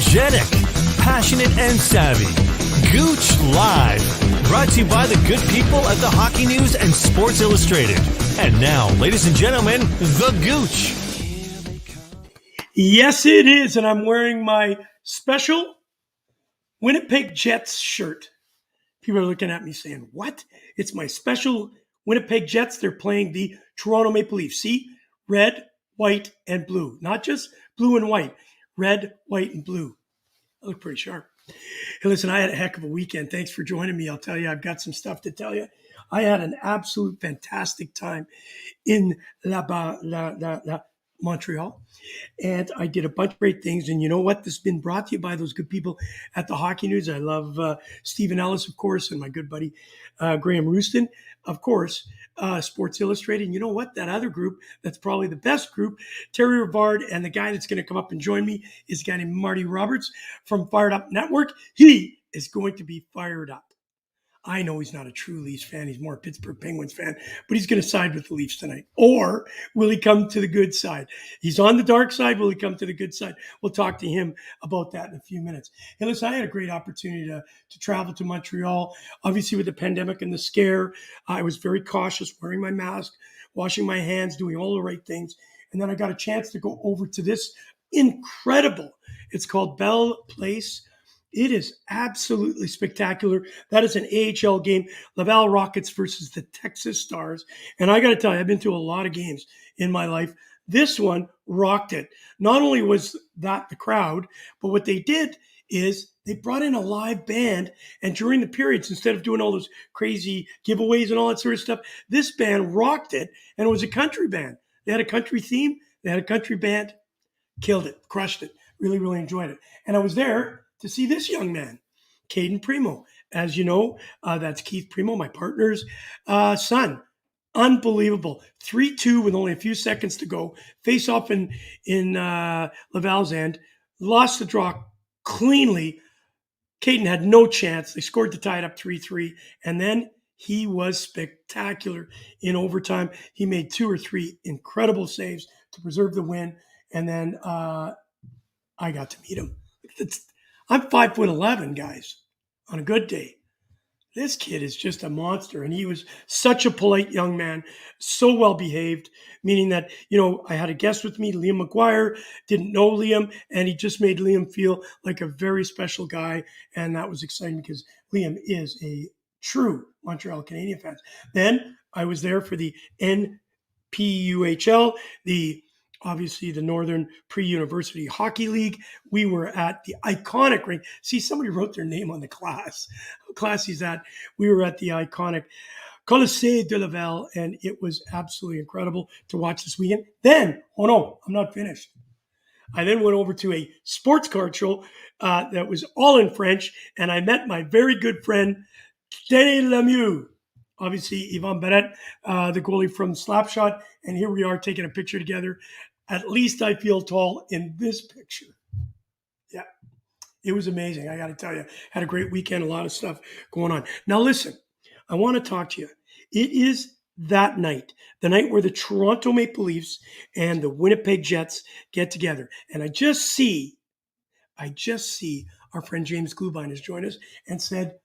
energetic, passionate, and savvy. Gouche Live, brought to you by the good people at the Hockey News and Sports Illustrated. And now, ladies and gentlemen, the Gouche. Yes, it is, and I'm wearing my special Winnipeg Jets shirt. People are looking at me saying, what? It's my special Winnipeg Jets. They're playing the Toronto Maple Leafs. See? Red, white, and blue. Not just blue and white. Red, white, and blue. I look pretty sharp. Hey, listen, I had a heck of a weekend. Thanks for joining me. I'll tell you, I've got some stuff to tell you. I had an absolute fantastic time in Montreal. And I did a bunch of great things. And you know what? This has been brought to you by those good people at the Hockey News. I love Stephen Ellis, of course, and my good buddy Graham Rouston, of course, Sports Illustrated. And you know what? That other group, that's probably the best group, Terry Rivard, and the guy that's going to come up and join me is a guy named Marty Roberts from Fired Up Network. He is going to be fired up. I know he's not a true Leafs fan. He's more a Pittsburgh Penguins fan, but he's going to side with the Leafs tonight. Or will he come to the good side? He's on the dark side. Will he come to the good side? We'll talk to him about that in a few minutes. Hey, listen, I had a great opportunity to travel to Montreal. Obviously, with the pandemic and the scare, I was very cautious, wearing my mask, washing my hands, doing all the right things. And then I got a chance to go over to this incredible, it's called Bell Place. It is absolutely spectacular. That is an AHL game, Laval Rockets versus the Texas Stars. And I got to tell you, I've been to a lot of games in my life. This one rocked it. Not only was that the crowd, but what they did is they brought in a live band. And during the periods, instead of doing all those crazy giveaways and all that sort of stuff, this band rocked it. And it was a country band. They had a country theme. They had a country band. Killed it. Crushed it. Really, really enjoyed it. And I was there to see this young man, Caden Primo. As you know, that's Keith Primo, my partner's son. Unbelievable. 3-2 with only a few seconds to go. Face off in Laval's end. Lost the draw cleanly. Caden had no chance. They scored to tie it up 3-3. And then he was spectacular in overtime. He made 2 or 3 incredible saves to preserve the win. And then I got to meet him. I'm 5'11", guys, on a good day. This kid is just a monster, and he was such a polite young man, so well behaved, meaning that, you know, I had a guest with me, Liam McGuire, didn't know Liam, and he just made Liam feel like a very special guy, and that was exciting because Liam is a true Montreal Canadian fan. Then I was there for the NPUHL, obviously the Northern Pre-University Hockey League. We were at the iconic rink. See, somebody wrote their name on the class. How classy is that? We were at the iconic Colisée de Laval, and it was absolutely incredible to watch this weekend. Then, oh no, I'm not finished. I then went over to a sports card show that was all in French, and I met my very good friend, Denis Lemieux. Obviously, Yvan Barrette, the goalie from Slapshot, and here we are taking a picture together. At least I feel tall in this picture. Yeah, it was amazing. I got to tell you, had a great weekend, a lot of stuff going on. Now, listen, I want to talk to you. It is that night, the night where the Toronto Maple Leafs and the Winnipeg Jets get together. And I just see our friend James Glubine has joined us and said,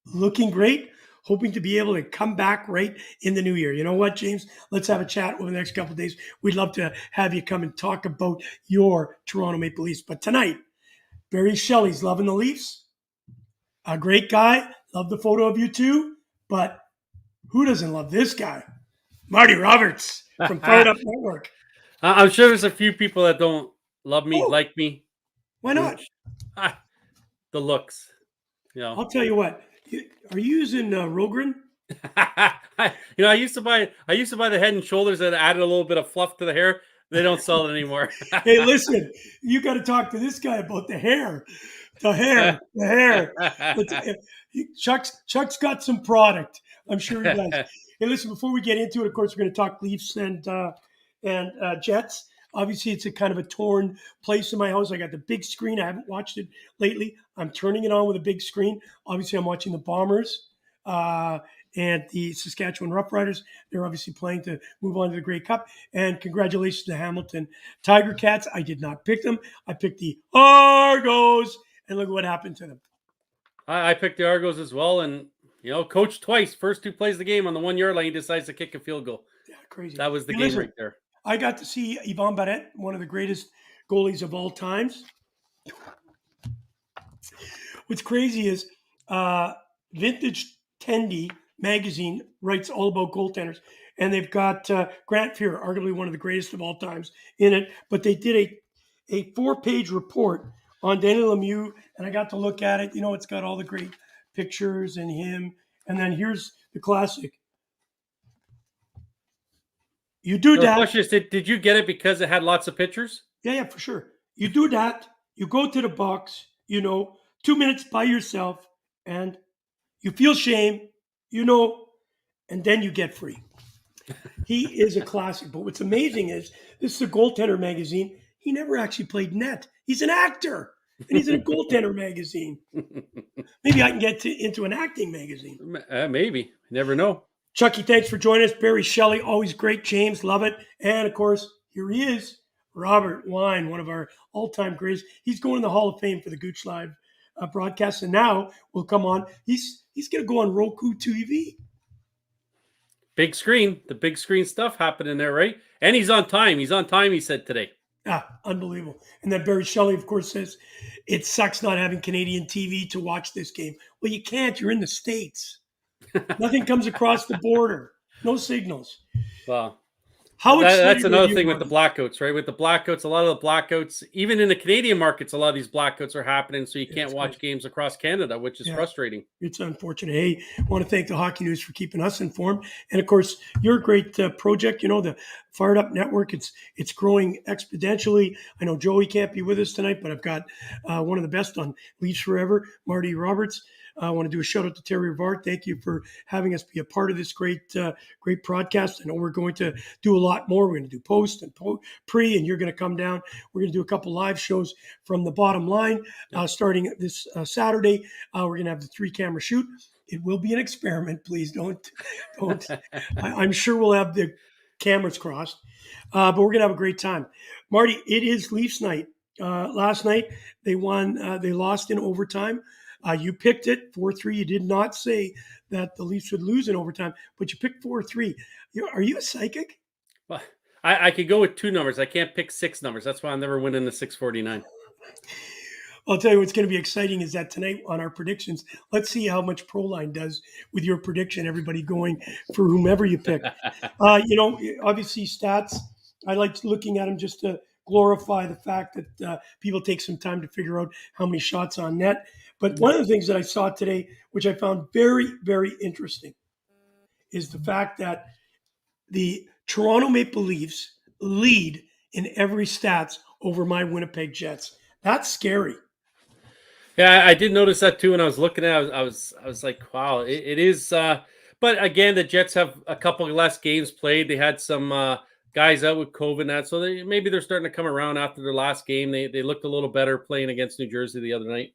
looking great. Hoping to be able to come back right in the new year. You know what, James? Let's have a chat over the next couple of days. We'd love to have you come and talk about your Toronto Maple Leafs. But tonight, Barry Shelley's loving the Leafs. A great guy. Love the photo of you too. But who doesn't love this guy? Marty Roberts from Fired Up Network. I'm sure there's a few people that don't love me, like me. Why not? The looks. You know. I'll tell you what. Are you using Rogren? I used to buy the Head and Shoulders that added a little bit of fluff to the hair. They don't sell it anymore. Hey, listen, you got to talk to this guy about the hair. The hair. Chuck's got some product. I'm sure he does. Hey, listen, before we get into it, of course, we're going to talk Leafs and Jets. Obviously, it's a kind of a torn place in my house. I got the big screen. I haven't watched it lately. I'm turning it on with a big screen. Obviously, I'm watching the Bombers and the Saskatchewan Roughriders. They're obviously playing to move on to the Grey Cup. And congratulations to Hamilton Tiger Cats. I did not pick them. I picked the Argos, and look what happened to them. I picked the Argos as well, and coach twice. First 2 plays the game on the 1 yard line, he decides to kick a field goal. Yeah, crazy. That was the game right there. I got to see Yvon Barrette, one of the greatest goalies of all times. What's crazy is Vintage Tendy magazine writes all about goaltenders, and they've got Grant Fuhr, arguably one of the greatest of all times, in it. But they did a 4-page report on Danny Lemieux, and I got to look at it. It's got all the great pictures and him. And then here's the classic. You do So that. the question is, did you get it because it had lots of pictures? Yeah, for sure. You do that. You go to the box, 2 minutes by yourself, and you feel shame, and then you get free. He is a classic. But what's amazing is this is a goaltender magazine. He never actually played net. He's an actor, and he's in a goaltender magazine. Maybe I can get into an acting magazine. Maybe. You never know. Chucky, thanks for joining us. Barry Shelley, always great. James, love it. And, of course, here he is, Robert Wine, one of our all-time greats. He's going in the Hall of Fame for the Gouche Live broadcast, and now will come on. He's going to go on Roku TV. Big screen. The big screen stuff happening there, right? And he's on time. He's on time, he said today. Unbelievable. And then Barry Shelley, of course, says, it sucks not having Canadian TV to watch this game. Well, you can't. You're in the States. Nothing comes across the border. No signals. Wow. That's another thing with the blackouts, right? With the blackouts, a lot of the blackouts, even in the Canadian markets, a lot of these blackouts are happening, so you can't watch games across Canada, which is frustrating. It's unfortunate. Hey, I want to thank the Hockey News for keeping us informed. And, of course, your great project, the Fired Up Network, it's growing exponentially. I know Joey can't be with us tonight, but I've got one of the best on Leafs Forever, Marty Roberts. I want to do a shout out to Terry Rivard. Thank you for having us be a part of this great broadcast. I know we're going to do a lot more. We're going to do post and pre, and you're going to come down. We're going to do a couple live shows from the bottom line starting this Saturday. We're going to have the 3-camera shoot. It will be an experiment. Please don't. I'm sure we'll have the cameras crossed, but we're going to have a great time. Marty, it is Leafs night. Last night they won. They lost in overtime. You picked it 4-3. You did not say that the Leafs would lose in overtime, but you picked 4-3. Are you a psychic? Well, I could go with 2 numbers. I can't pick 6 numbers. That's why I'm never winning the 649. I'll tell you what's going to be exciting is that tonight on our predictions, let's see how much Proline does with your prediction, everybody going for whomever you pick. Obviously stats, I like looking at them just to glorify the fact that people take some time to figure out how many shots on net. But one of the things that I saw today, which I found very, very interesting, is the fact that the Toronto Maple Leafs lead in every stats over my Winnipeg Jets. That's scary. Yeah, I did notice that too when I was looking at it. I was like, wow, it is. But again, the Jets have a couple less games played. They had some guys out with COVID and that, so maybe they're starting to come around after their last game. They looked a little better playing against New Jersey the other night.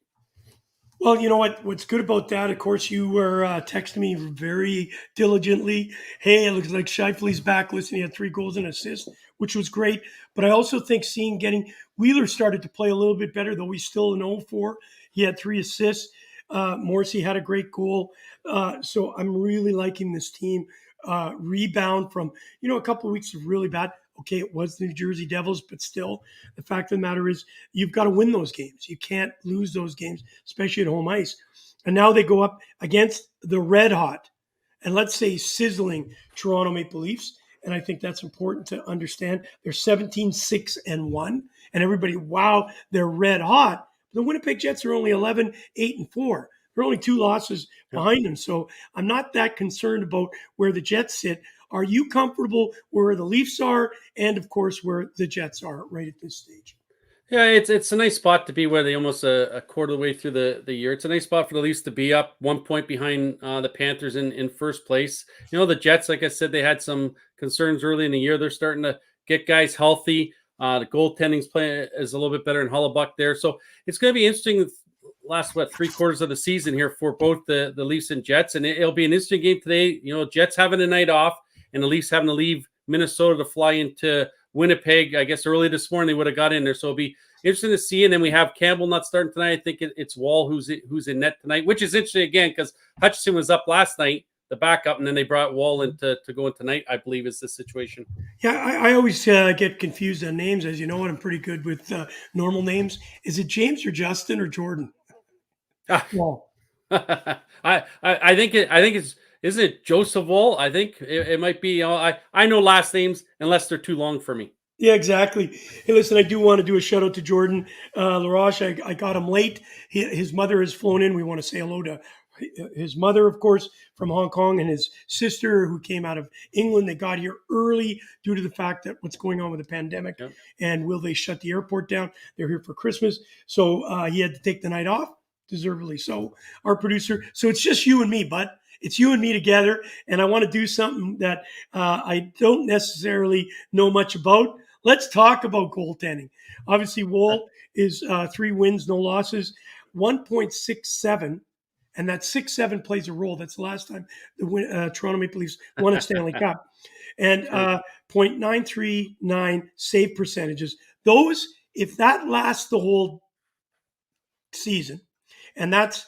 Well, you know what's good about that, of course, you were texting me very diligently. Hey, it looks like Scheifele's back. Listen, he had 3 goals and assists, which was great. But I also think getting Wheeler started to play a little bit better, though he's still an 0-4. He had 3 assists. Morrissey had a great goal. So I'm really liking this team rebound from, a couple of weeks of really bad. Okay, it was the New Jersey Devils, but still, the fact of the matter is you've got to win those games. You can't lose those games, especially at home ice. And now they go up against the red hot, and let's say sizzling Toronto Maple Leafs. And I think that's important to understand. They're 17-6-1, and everybody, wow, they're red hot. The Winnipeg Jets are only 11-8-4. There are only 2 losses behind them. So I'm not that concerned about where the Jets sit. Are you comfortable where the Leafs are and, of course, where the Jets are right at this stage? Yeah, it's a nice spot to be where they almost a quarter of the way through the year. It's a nice spot for the Leafs to be up 1 point behind the Panthers in first place. The Jets, like I said, they had some concerns early in the year. They're starting to get guys healthy. The goaltending's playing is a little bit better in Hellebuck there. So it's going to be interesting last 3/4 of the season here for both the Leafs and Jets, and it'll be an interesting game today. Jets having a night off, and the Leafs having to leave Minnesota to fly into Winnipeg. I guess early this morning they would have got in there, so it'll be interesting to see. And then we have Campbell not starting tonight. I think it's Wall who's in net tonight, which is interesting again because Hutchinson was up last night, the backup, and then they brought Wall in to go in tonight, I believe is the situation. Yeah, I always get confused on names. As you know, I'm pretty good with normal names. Is it James or Justin or Jordan? Wall. I think it's isn't it Joseph Wall? I think it might be. I know last names unless they're too long for me. Yeah, exactly. Hey, listen, I do want to do a shout out to Jordan LaRoche. I got him late. His mother has flown in. We want to say hello to his mother, of course, from Hong Kong, and his sister who came out of England. They got here early due to the fact that what's going on with the pandemic. Yep. And will they shut the airport down? They're here for Christmas. So he had to take the night off, deservedly so. Our producer. So it's just you and me, bud. It's you and me together, and I want to do something that I don't necessarily know much about. Let's talk about goaltending. Obviously, Wall is 3 wins, no losses, 1.67, and that 6-7 plays a role. That's the last time the Toronto Maple Leafs won a Stanley Cup. And .939 save percentages. Those, if that lasts the whole season, and that's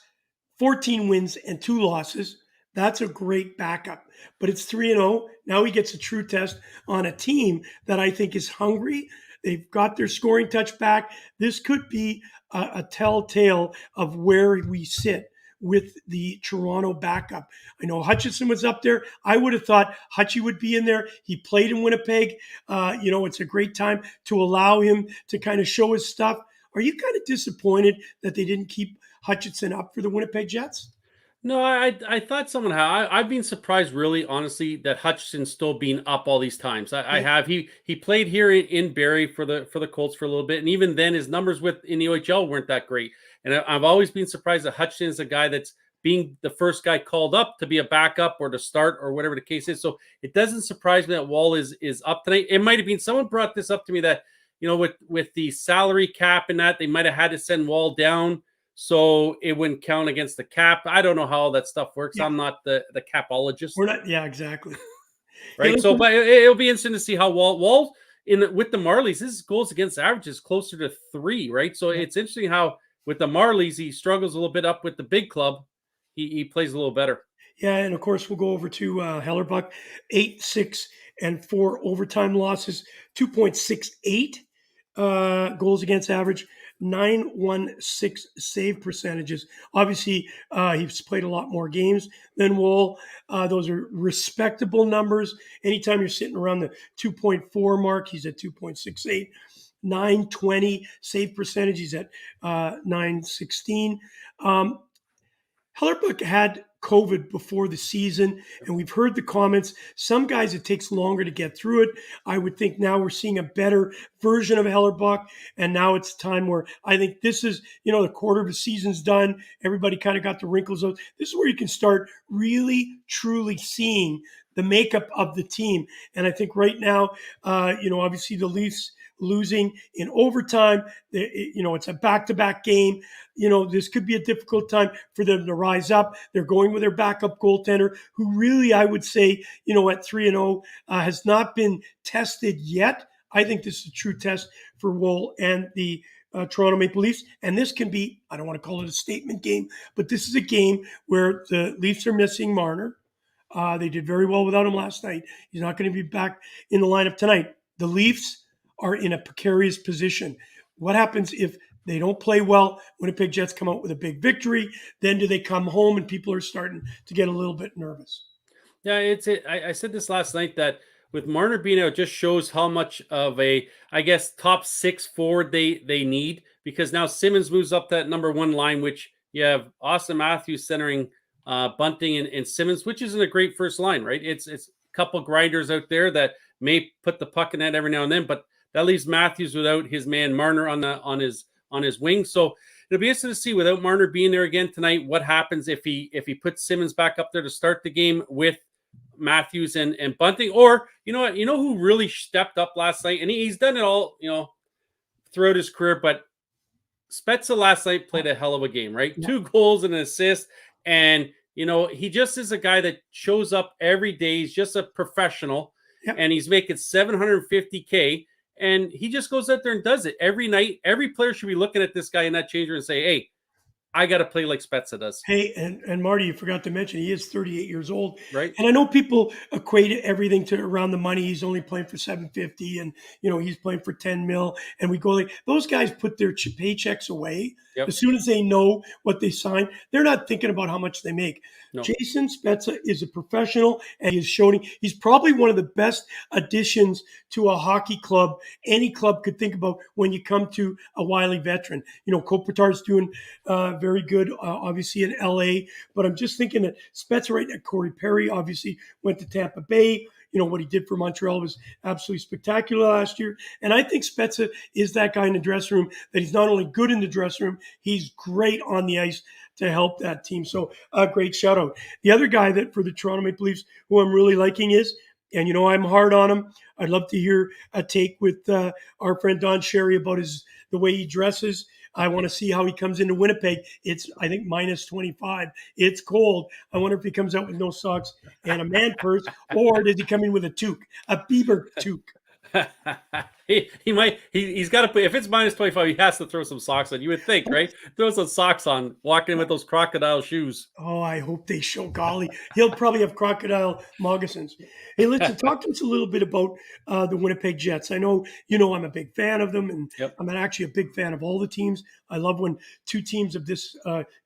14 wins and 2 losses, that's a great backup. But it's 3-0. Now he gets a true test on a team that I think is hungry. They've got their scoring touch back. This could be a telltale of where we sit with the Toronto backup. I know Hutchinson was up there. I would have thought Hutchie would be in there. He played in Winnipeg. It's a great time to allow him to kind of show his stuff. Are you kind of disappointed that they didn't keep Hutchinson up for the Winnipeg Jets? No, I thought someone had. I've been surprised, really, honestly, that Hutchinson's still being up all these times. I have. He played here in Barrie for the Colts for a little bit, and even then, his numbers in the OHL weren't that great. And I've always been surprised that Hutchinson is a guy that's being the first guy called up to be a backup or to start or whatever the case is. So it doesn't surprise me that Wall is up tonight. It might have been someone brought this up to me that with the salary cap and that they might have had to send Wall down, so it wouldn't count against the cap. I don't know how all that stuff works. Yeah. I'm not the capologist. We're not. Yeah, exactly. Right. So, but it'll be interesting to see how Wall with the Marlies, his goals against average is closer to 3. Right. So it's interesting how with the Marlies he struggles a little bit up with the big club. He plays a little better. Yeah, and of course we'll go over to Hellerbuck, 8-6 and 4 overtime losses, 2.68 goals against average. 916 save percentages. Obviously, he's played a lot more games than Wall. Those are respectable numbers. Anytime you're sitting around the 2.4 mark, he's at 2.68. 920 save percentage, he's at 916. Hellerbuck had COVID before the season, and we've heard the comments. Some guys, it takes longer to get through it. I would think now we're seeing a better version of Hellerbuck, and now it's time where I think this is, the quarter of the season's done. Everybody kind of got the wrinkles out. This is where you can start really, truly seeing the makeup of the team. And I think right now, obviously the Leafs losing in overtime, it's a back-to-back game. This could be a difficult time for them to rise up. They're going with their backup goaltender, who really, I would say, at 3-0, has not been tested yet. I think this is a true test for Woll and the Toronto Maple Leafs. And this can be, I don't want to call it a statement game, but this is a game where the Leafs are missing Marner. They did very well without him last night. He's not going to be back in the lineup tonight. The Leafs are in a precarious position. What happens if they don't play well? Winnipeg Jets come out with a big victory. Then do they come home and people are starting to get a little bit nervous? Yeah, I said this last night that with Marner being out, just shows how much of a, I guess, top 6 forward they need, because now Simmons moves up that number 1 line, which you have Austin Matthews centering Bunting and Simmons, which isn't a great first line, right? It's a couple grinders out there that may put the puck in net every now and then, but that leaves Matthews without his man Marner on his wing. So it'll be interesting to see, without Marner being there again tonight, what happens if he puts Simmons back up there to start the game with Matthews and Bunting. Or who really stepped up last night, and he's done it all throughout his career, but Spezza last night played a hell of a game, right? Yeah. 2 goals and an assist. And, he just is a guy that shows up every day. He's just a professional. Yep. And he's making $750K. And he just goes out there and does it every night. Every player should be looking at this guy in that change room and say, hey, I got to play like Spezza does. Hey, and Marty, you forgot to mention he is 38 years old, right? And I know people equate everything to around the money. He's only playing for 750, and he's playing for 10 mil. And we go like those guys put their paychecks away as soon as they know what they sign. They're not thinking about how much they make. No. Jason Spezza is a professional, and he's probably one of the best additions to a hockey club any club could think about when you come to a wily veteran. Kopitar's doing very good, obviously in LA, but I'm just thinking that Spezza right now, Corey Perry obviously went to Tampa Bay. What he did for Montreal was absolutely spectacular last year. And I think Spezza is that guy in the dressing room, that he's not only good in the dressing room, he's great on the ice to help that team. So a great shout out. The other guy that for the Toronto Maple Leafs who I'm really liking is, and I'm hard on him. I'd love to hear a take with our friend Don Sherry about the way he dresses. I want to see how he comes into Winnipeg. It's, I think, minus 25. It's cold. I wonder if he comes out with no socks and a man purse, or does he come in with a toque, a Bieber toque? he might. He's got to put. If it's minus 25, he has to throw some socks on. You would think, right? Throw some socks on. Walk in with those crocodile shoes. Oh, I hope they show. Golly, he'll probably have crocodile moccasins. Hey, listen, talk to us a little bit about the Winnipeg Jets. I know I'm a big fan of them, and I'm actually a big fan of all the teams. I love when two teams of this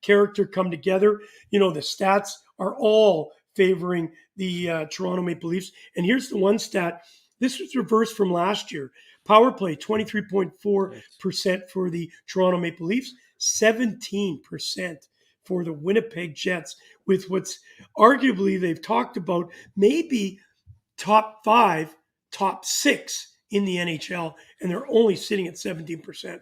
character come together. The stats are all favoring the Toronto Maple Leafs. And here's the one stat. This was reversed from last year. Power play, 23.4% for the Toronto Maple Leafs, 17% for the Winnipeg Jets, with what's arguably they've talked about maybe top 5, top 6 in the NHL, and they're only sitting at 17%.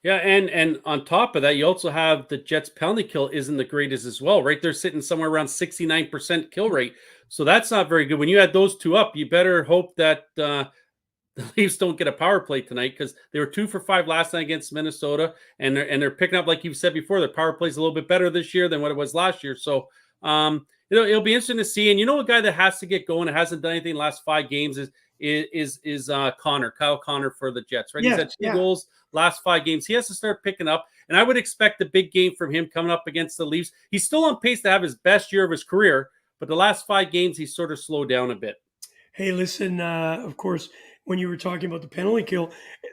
Yeah, and on top of that, you also have the Jets' penalty kill isn't the greatest as well, right? They're sitting somewhere around 69% kill rate. So that's not very good. When you add those two up, you better hope that the Leafs don't get a power play tonight, because they were 2 for 5 last night against Minnesota, and they're picking up, like you've said before, their power play is a little bit better this year than what it was last year. So it'll be interesting to see. And a guy that has to get going, hasn't done anything the last 5 games is Kyle Connor for the Jets, right? He's had 2 goals last 5 games. He has to start picking up, and I would expect a big game from him coming up against the Leafs. He's still on pace to have his best year of his career, but the last 5 games he's sort of slowed down a bit. Hey, listen, of course, when you were talking about the penalty kill,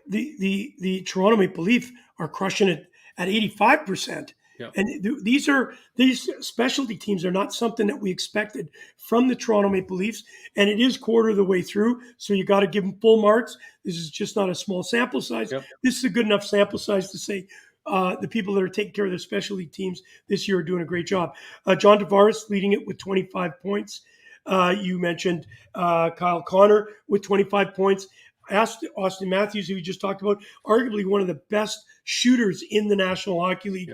the Toronto Maple Leafs are crushing it at 85%. Yep. And these specialty teams are not something that we expected from the Toronto Maple Leafs. And it is quarter of the way through, so you got to give them full marks. This is just not a small sample size. Yep. This is a good enough sample size to say the people that are taking care of their specialty teams this year are doing a great job. John Tavares leading it with 25 points. You mentioned Kyle Connor with 25 points. Austin Matthews, who we just talked about, arguably one of the best shooters in the National Hockey League,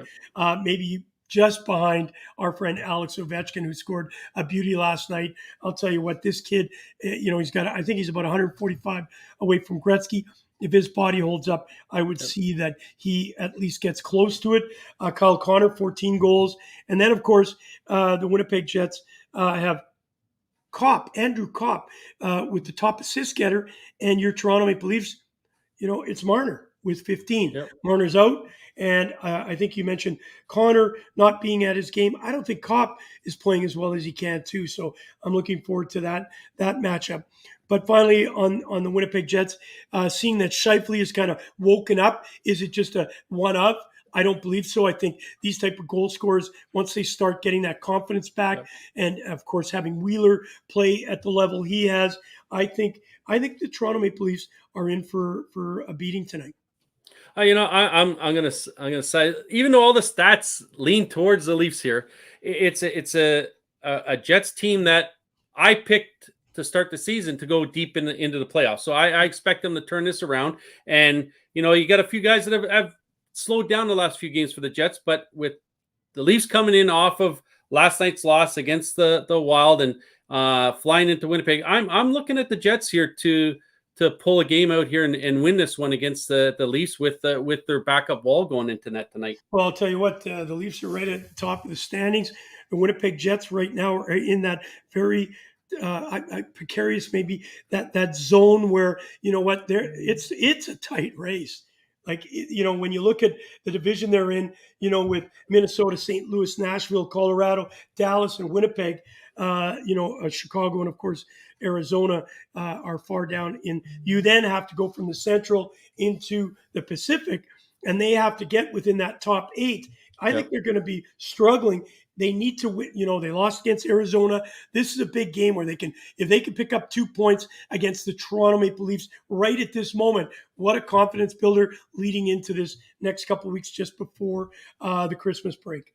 maybe just behind our friend Alex Ovechkin, who scored a beauty last night. I'll tell you what, this kid, I think he's about 145 away from Gretzky. If his body holds up, I would see that he at least gets close to it. Kyle Connor, 14 goals. And then, of course, the Winnipeg Jets have Andrew Kopp with the top assist getter, and your Toronto Maple Leafs, it's Marner with 15. Yep. Marner's out, and I think you mentioned Connor not being at his game. I don't think Kopp is playing as well as he can too, so I'm looking forward to that matchup. But finally, on the Winnipeg Jets, seeing that Scheifele is kind of woken up, is it just a one-up? I don't believe so. I think these type of goal scorers, once they start getting that confidence back, and of course having Wheeler play at the level he has, I think the Toronto Maple Leafs are in for a beating tonight. I'm gonna say, even though all the stats lean towards the Leafs here, it's a Jets team that I picked to start the season to go deep into the playoffs. So I expect them to turn this around. And you got a few guys that have slowed down the last few games for the Jets, but with the Leafs coming in off of last night's loss against the Wild and flying into Winnipeg, I'm looking at the Jets here to to pull a game out here and win this one against the Leafs with their backup wall going into net tonight. Well, I'll tell you what, the Leafs are right at the top of the standings. The Winnipeg Jets right now are in that very precarious, maybe that zone where, you know what, it's a tight race. Like, you know, when you look at the division they're in, you know, with Minnesota, St. Louis, Nashville, Colorado, Dallas, and Winnipeg, Chicago, and of course Arizona are far down in. You then have to go from the Central into the Pacific, and they have to get within that top 8. I think they're going to be struggling. They need to win. You know, they lost against Arizona. This is a big game where if they can pick up 2 points against the Toronto Maple Leafs right at this moment, what a confidence builder leading into this next couple of weeks just before the Christmas break.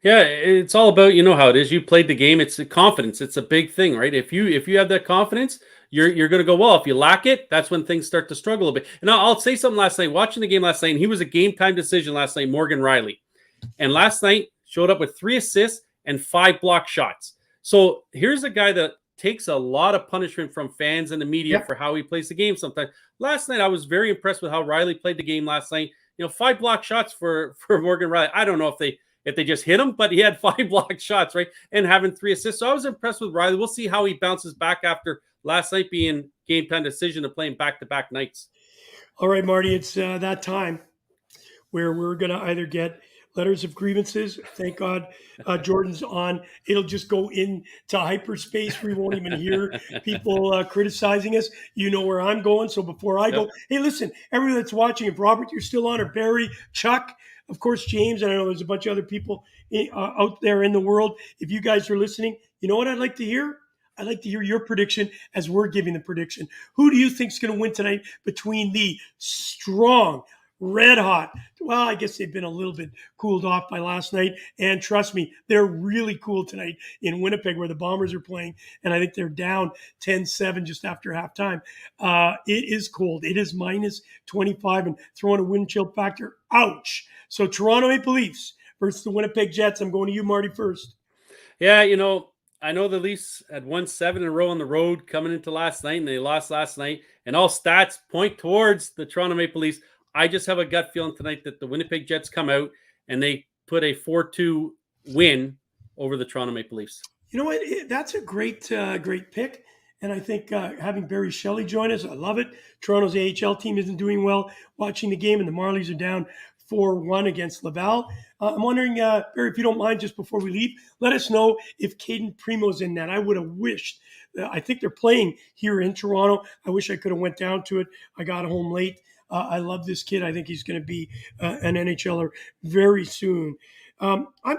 Yeah, it's all about, you know how it is. You played the game. It's the confidence. It's a big thing, right? If you have that confidence, you're going to go well. If you lack it, that's when things start to struggle a bit. And I'll say something last night, watching the game last night, and he was a game time decision last night, Morgan Riley. And last night showed up with 3 assists and 5 block shots. So here's a guy that takes a lot of punishment from fans and the media for how he plays the game sometimes. Last night, I was very impressed with how Riley played the game last night. You know, 5 block shots for Morgan Riley. I don't know if they just hit him, but he had 5 block shots, right? And having 3 assists. So I was impressed with Riley. We'll see how he bounces back after last night being game time decision of playing back-to-back nights. All right, Marty, it's that time where we're going to either get letters of grievances. Thank God Jordan's on. It'll just go into hyperspace. We won't even hear people criticizing us. You know where I'm going. So before I go, hey, listen, everyone that's watching, if Robert, you're still on, or Barry, Chuck, of course, James, and I know there's a bunch of other people out there in the world. If you guys are listening, you know what I'd like to hear? I'd like to hear your prediction as we're giving the prediction. Who do you think is going to win tonight between the strong, red hot? Well, I guess they've been a little bit cooled off by last night. And trust me, they're really cool tonight in Winnipeg where the Bombers are playing. And I think they're down 10-7 just after halftime. It is cold. It is minus 25 and throwing a wind chill factor. Ouch. So Toronto Maple Leafs versus the Winnipeg Jets. I'm going to you, Marty, first. Yeah, you know, I know the Leafs had won 7 in a row on the road coming into last night, and they lost last night. And all stats point towards the Toronto Maple Leafs. I just have a gut feeling tonight that the Winnipeg Jets come out and they put a 4-2 win over the Toronto Maple Leafs. You know what? That's a great pick. And I think having Barry Shelley join us, I love it. Toronto's AHL team isn't doing well watching the game, and the Marlies are down 4-1 against Laval. I'm wondering, Barry, if you don't mind, just before we leave, let us know if Caden Primo's in that. I would have wished. I think they're playing here in Toronto. I wish I could have went down to it. I got home late. I love this kid. I think he's going to be an NHLer very soon. I was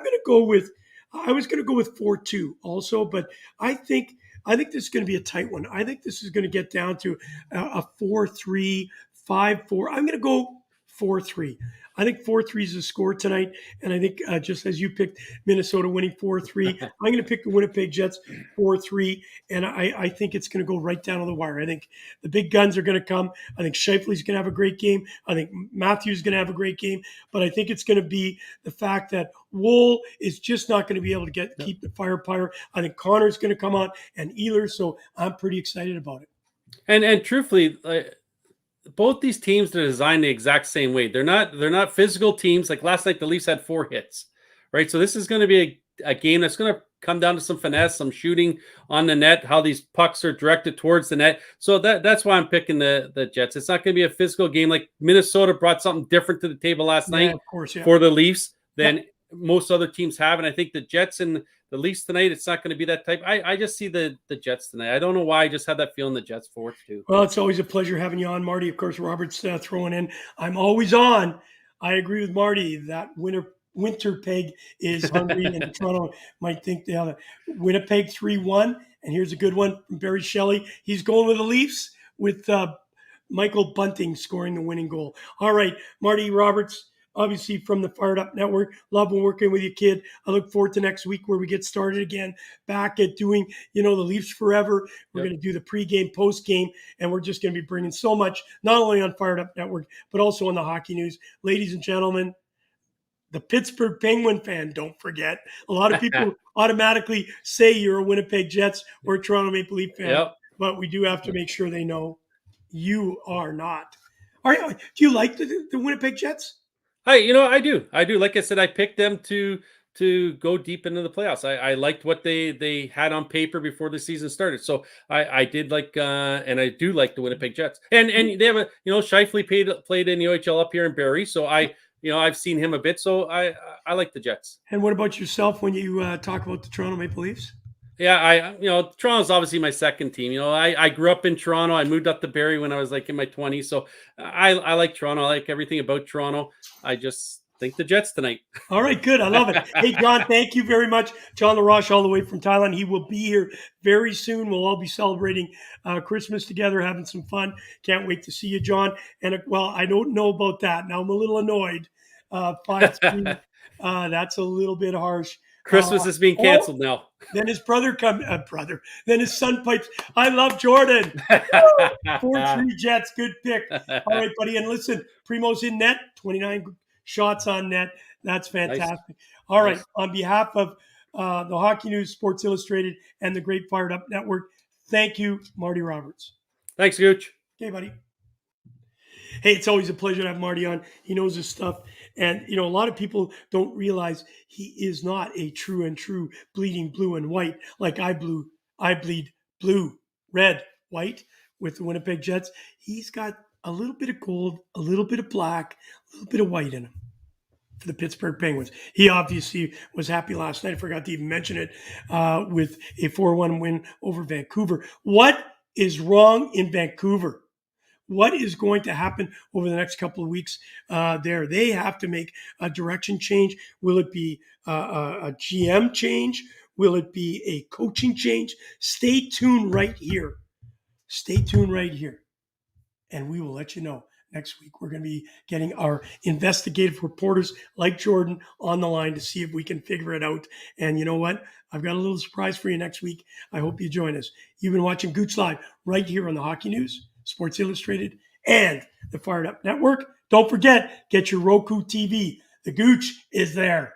going to go with 4-2 also, but I think this is going to be a tight one. I think this is going to get down to a 4-3, 5-4. I'm going to go 4-3. I think 4-3 is the score tonight. And I think just as you picked Minnesota winning 4-3, I'm going to pick the Winnipeg Jets 4-3. And I think it's going to go right down to the wire. I think the big guns are going to come. I think Scheifele's going to have a great game. I think Matthews is going to have a great game. But I think it's going to be the fact that Wool is just not going to be able to keep the firepower. I think Connor's going to come on and Ehlers. So I'm pretty excited about it. And truthfully, both these teams are designed the exact same way. They're not physical teams. Like last night, the Leafs had 4 hits, right? So this is going to be a game that's going to come down to some finesse, some shooting on the net, how these pucks are directed towards the net. So that's why I'm picking the Jets. It's not going to be a physical game. Like Minnesota brought something different to the table last night of course, for the Leafs than most other teams have. And I think the Jets and the Leafs tonight, it's not going to be that type. I just see the Jets tonight. I don't know why. I just had that feeling the Jets 4-2. Well, it's always a pleasure having you on, Marty. Of course, Robert's throwing in. I'm always on. I agree with Marty. That winter peg is hungry, and Toronto might think they have a Winnipeg 3-1. And here's a good one from Barry Shelley. He's going with the Leafs with Michael Bunting scoring the winning goal. All right, Marty Roberts, obviously from the Fired Up Network. Love working with you, kid. I look forward to next week where we get started again, back at doing, the Leafs forever. We're going to do the pregame, postgame, and we're just going to be bringing so much, not only on Fired Up Network, but also on the hockey news. Ladies and gentlemen, the Pittsburgh Penguin fan, don't forget. A lot of people automatically say you're a Winnipeg Jets or a Toronto Maple Leaf fan, but we do have to make sure they know. You are not. Are you, do you like the Winnipeg Jets? I do. Like I said, I picked them to go deep into the playoffs. I liked what they had on paper before the season started. So I did like and I do like the Winnipeg Jets. And they have a Scheifele played in the OHL up here in Barrie. So I've seen him a bit. So I like the Jets. And what about yourself when you talk about the Toronto Maple Leafs? Yeah, Toronto's obviously my second team. I grew up in Toronto. I moved up to Barrie when I was like in my 20s. So I like Toronto. I like everything about Toronto. I just think the Jets tonight. All right, good. I love it. Hey, John, thank you very much. John LaRoche, all the way from Thailand. He will be here very soon. We'll all be celebrating Christmas together, having some fun. Can't wait to see you, John. And, well, I don't know about that. Now I'm a little annoyed. 5-3, that's a little bit harsh. Christmas is being canceled now. Then his then his son pipes, I love Jordan. 4-3 Jets, good pick. All right, buddy. And listen, Primo's in net, 29 shots on net. That's fantastic. Nice. All right. Nice. On behalf of the Hockey News, Sports Illustrated, and the Great Fired Up Network, thank you, Marty Roberts. Thanks, Gooch. Okay, buddy. Hey, it's always a pleasure to have Marty on. He knows his stuff. And, a lot of people don't realize he is not a true and true bleeding blue and white like I bleed blue, red, white with the Winnipeg Jets. He's got a little bit of gold, a little bit of black, a little bit of white in him for the Pittsburgh Penguins. He obviously was happy last night. I forgot to even mention it with a 4-1 win over Vancouver. What is wrong in Vancouver? What is going to happen over the next couple of weeks there? They have to make a direction change. Will it be a GM change? Will it be a coaching change? Stay tuned right here. Stay tuned right here. And we will let you know next week. We're going to be getting our investigative reporters like Jordan on the line to see if we can figure it out. And you know what? I've got a little surprise for you next week. I hope you join us. You've been watching Gouche Live right here on the Hockey News, Sports Illustrated, and the Fired Up Network. Don't forget, get your Roku TV. The Gouche is there.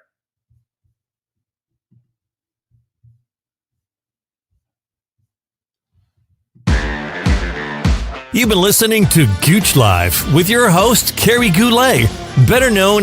You've been listening to Gouche Live with your host, Kerry Goulet, better known